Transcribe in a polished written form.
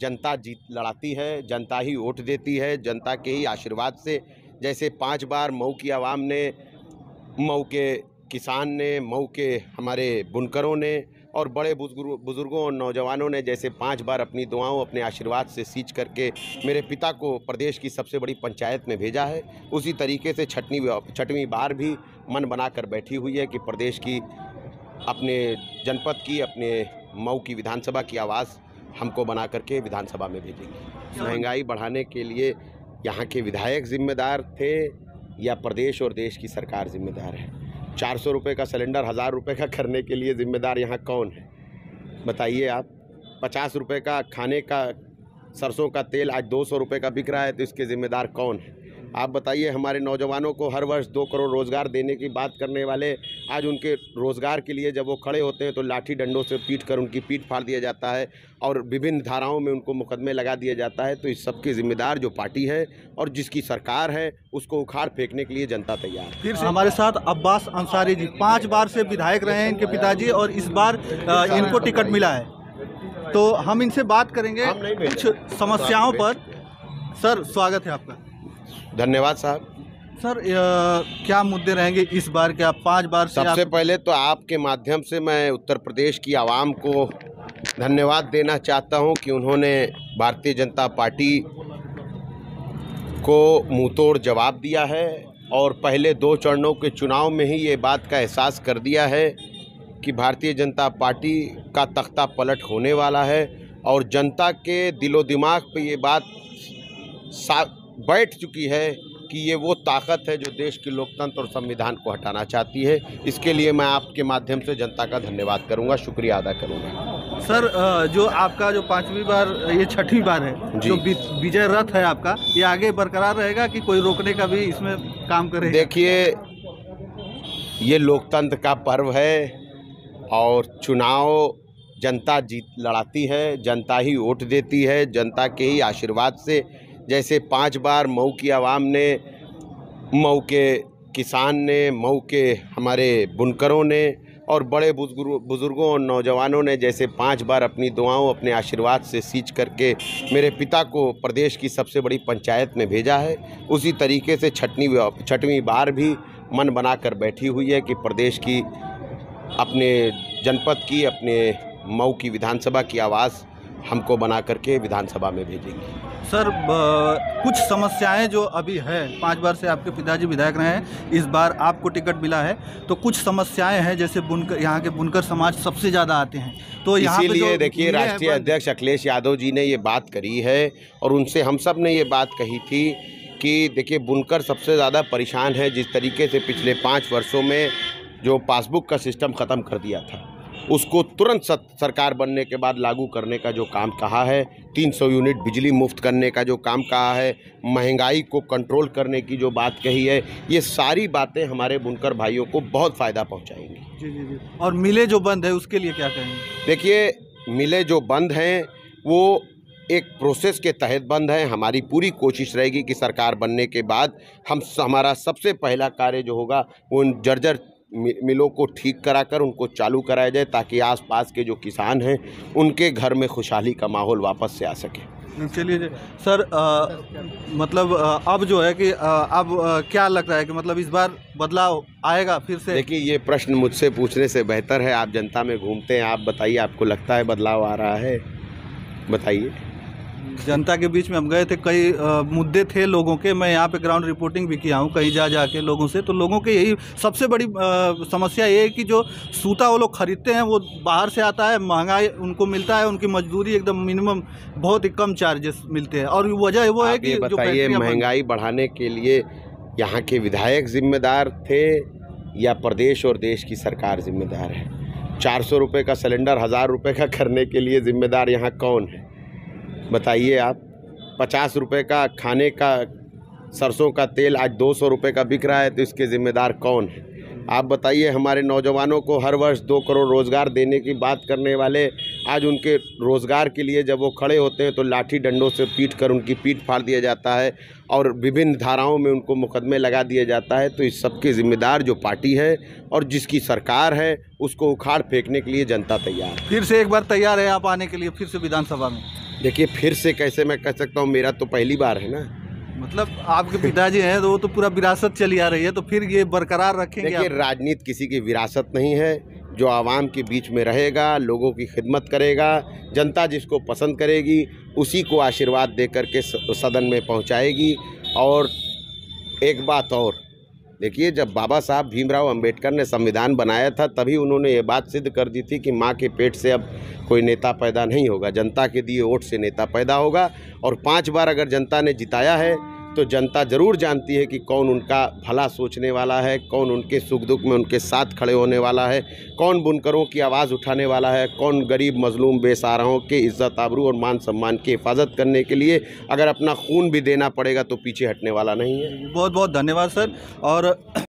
जनता जीत लड़ाती है, जनता ही वोट देती है, जनता के ही आशीर्वाद से। जैसे 5 बार मऊ की आवाम ने, मऊ के किसान ने, मऊ के हमारे बुनकरों ने और बड़े बुजुर्गों और नौजवानों ने जैसे 5 बार अपनी दुआओं, अपने आशीर्वाद से सींच करके मेरे पिता को प्रदेश की सबसे बड़ी पंचायत में भेजा है, उसी तरीके से छठवीं बार भी मन बनाकर बैठी हुई है कि प्रदेश की, अपने जनपद की, अपने मऊ की विधानसभा की आवाज़ हमको बना करके विधानसभा में भेजेंगे। महंगाई बढ़ाने के लिए यहाँ के विधायक जिम्मेदार थे या प्रदेश और देश की सरकार जिम्मेदार है? 400 रुपये का सिलेंडर 1000 रुपये का करने के लिए जिम्मेदार यहाँ कौन है, बताइए आप? 50 रुपये का खाने का सरसों का तेल आज 200 रुपये का बिक रहा है, तो इसके ज़िम्मेदार कौन है? आप बताइए। हमारे नौजवानों को हर वर्ष 2 करोड़ रोज़गार देने की बात करने वाले, आज उनके रोज़गार के लिए जब वो खड़े होते हैं तो लाठी डंडों से पीट कर उनकी पीठ फाड़ दिया जाता है और विभिन्न धाराओं में उनको मुकदमे लगा दिया जाता है। तो इस सब के ज़िम्मेदार जो पार्टी है और जिसकी सरकार है, उसको उखाड़ फेंकने के लिए जनता तैयार है। फिर से हमारे साथ अब्बास अंसारी जी 5 बार से विधायक रहे हैं इनके पिताजी, और इस बार इनको टिकट मिला है, तो हम इनसे बात करेंगे कुछ समस्याओं पर। सर, स्वागत है आपका। धन्यवाद साहब। सर, क्या मुद्दे रहेंगे इस बार के? आप 5 बार से सबसे पहले तो आपके माध्यम से मैं उत्तर प्रदेश की आवाम को धन्यवाद देना चाहता हूं कि उन्होंने भारतीय जनता पार्टी को मुंहतोड़ जवाब दिया है और पहले 2 चरणों के चुनाव में ही ये बात का एहसास कर दिया है कि भारतीय जनता पार्टी का तख्ता पलट होने वाला है और जनता के दिलो दिमाग पे ये बात बैठ चुकी है कि ये वो ताकत है जो देश के लोकतंत्र और संविधान को हटाना चाहती है। इसके लिए मैं आपके माध्यम से जनता का धन्यवाद करूंगा, शुक्रिया अदा करूंगा। सर, जो आपका जो 5वीं बार, ये 6वीं बार है जो विजय रथ है आपका, ये आगे बरकरार रहेगा कि कोई रोकने का भी इसमें काम करेगा? देखिए, ये लोकतंत्र का पर्व है और चुनाव जनता जीत लड़ाती है, जनता ही वोट देती है, जनता के ही आशीर्वाद से। जैसे 5 बार मऊ की आवाम ने, मऊ के किसान ने, मऊ के हमारे बुनकरों ने और बड़े बुजुर्गों और नौजवानों ने जैसे 5 बार अपनी दुआओं, अपने आशीर्वाद से सींच करके मेरे पिता को प्रदेश की सबसे बड़ी पंचायत में भेजा है, उसी तरीके से छठवीं बार भी मन बनाकर बैठी हुई है कि प्रदेश की, अपने जनपद की, अपने मऊ की विधानसभा की आवाज़ हमको बना करके विधानसभा में भेजेंगे। सर, कुछ समस्याएं जो अभी है, 5 बार से आपके पिताजी विधायक रहे हैं, इस बार आपको टिकट मिला है, तो कुछ समस्याएं हैं जैसे बुनकर, यहाँ के बुनकर समाज सबसे ज़्यादा आते हैं, तो इसीलिए देखिए राष्ट्रीय अध्यक्ष अखिलेश यादव जी ने ये बात करी है और उनसे हम सब ने ये बात कही थी कि देखिए, बुनकर सबसे ज़्यादा परेशान है। जिस तरीके से पिछले 5 वर्षों में जो पासबुक का सिस्टम ख़त्म कर दिया था, उसको तुरंत सरकार बनने के बाद लागू करने का जो काम कहा है, 300 यूनिट बिजली मुफ्त करने का जो काम कहा है, महंगाई को कंट्रोल करने की जो बात कही है, ये सारी बातें हमारे बुनकर भाइयों को बहुत फ़ायदा पहुंचाएंगी। जी। और मिलें जो बंद है उसके लिए क्या कहेंगे? देखिए, मिलें जो बंद हैं वो एक प्रोसेस के तहत बंद है। हमारी पूरी कोशिश रहेगी कि सरकार बनने के बाद हमारा सबसे पहला कार्य जो होगा वो उन जर्जर मिलों को ठीक कराकर उनको चालू कराया जाए, ताकि आसपास के जो किसान हैं उनके घर में खुशहाली का माहौल वापस से आ सके। चलिए सर, मतलब अब जो है कि अब क्या लगता है कि मतलब इस बार बदलाव आएगा फिर से? देखिए, ये प्रश्न मुझसे पूछने से बेहतर है, आप जनता में घूमते हैं, आप बताइए, आपको लगता है बदलाव आ रहा है? बताइए। जनता के बीच में हम गए थे, कई मुद्दे थे लोगों के, मैं यहाँ पे ग्राउंड रिपोर्टिंग भी किया हूँ कहीं जा के लोगों से, तो लोगों के यही सबसे बड़ी समस्या ये है कि जो सूता वो लोग खरीदते हैं वो बाहर से आता है, महंगाई उनको मिलता है, उनकी मजदूरी एकदम मिनिमम, बहुत ही कम चार्जेस मिलते हैं, और वजह वो है कि जो बताइए, महंगाई बढ़ाने के लिए यहाँ के विधायक जिम्मेदार थे या प्रदेश और देश की सरकार जिम्मेदार है? 400 रुपये का सिलेंडर 1000 रुपये का करने के लिए जिम्मेदार यहाँ कौन है, बताइए आप? 50 रुपये का खाने का सरसों का तेल आज 200 रुपये का बिक रहा है, तो इसके ज़िम्मेदार कौन है? आप बताइए। हमारे नौजवानों को हर वर्ष 2 करोड़ रोज़गार देने की बात करने वाले, आज उनके रोज़गार के लिए जब वो खड़े होते हैं तो लाठी डंडों से पीट कर उनकी पीठ फाड़ दिया जाता है और विभिन्न धाराओं में उनको मुकदमे लगा दिया जाता है। तो इस सब के ज़िम्मेदार जो पार्टी है और जिसकी सरकार है, उसको उखाड़ फेंकने के लिए जनता तैयार है। फिर से एक बार तैयार है आप आने के लिए फिर से विधानसभा में? देखिए, फिर से कैसे मैं कह सकता हूँ, मेरा तो पहली बार है ना। मतलब आपके पिताजी हैं तो वो तो पूरा विरासत चली आ रही है, तो फिर ये बरकरार रखेंगे देखिए, आप? राजनीति किसी की विरासत नहीं है। जो आवाम के बीच में रहेगा, लोगों की खिदमत करेगा, जनता जिसको पसंद करेगी उसी को आशीर्वाद दे कर के सदन में पहुंचाएगी। और एक बात और, देखिए, जब बाबा साहब भीमराव अंबेडकर ने संविधान बनाया था तभी उन्होंने ये बात सिद्ध कर दी थी कि माँ के पेट से अब कोई नेता पैदा नहीं होगा, जनता के दिए वोट से नेता पैदा होगा। और 5 बार अगर जनता ने जिताया है तो जनता ज़रूर जानती है कि कौन उनका भला सोचने वाला है, कौन उनके सुख दुख में उनके साथ खड़े होने वाला है, कौन बुनकरों की आवाज़ उठाने वाला है, कौन गरीब मजलूम बेसहाराओं के इज्जत आबरू और मान सम्मान की हिफाजत करने के लिए अगर अपना खून भी देना पड़ेगा तो पीछे हटने वाला नहीं है। बहुत बहुत धन्यवाद सर। और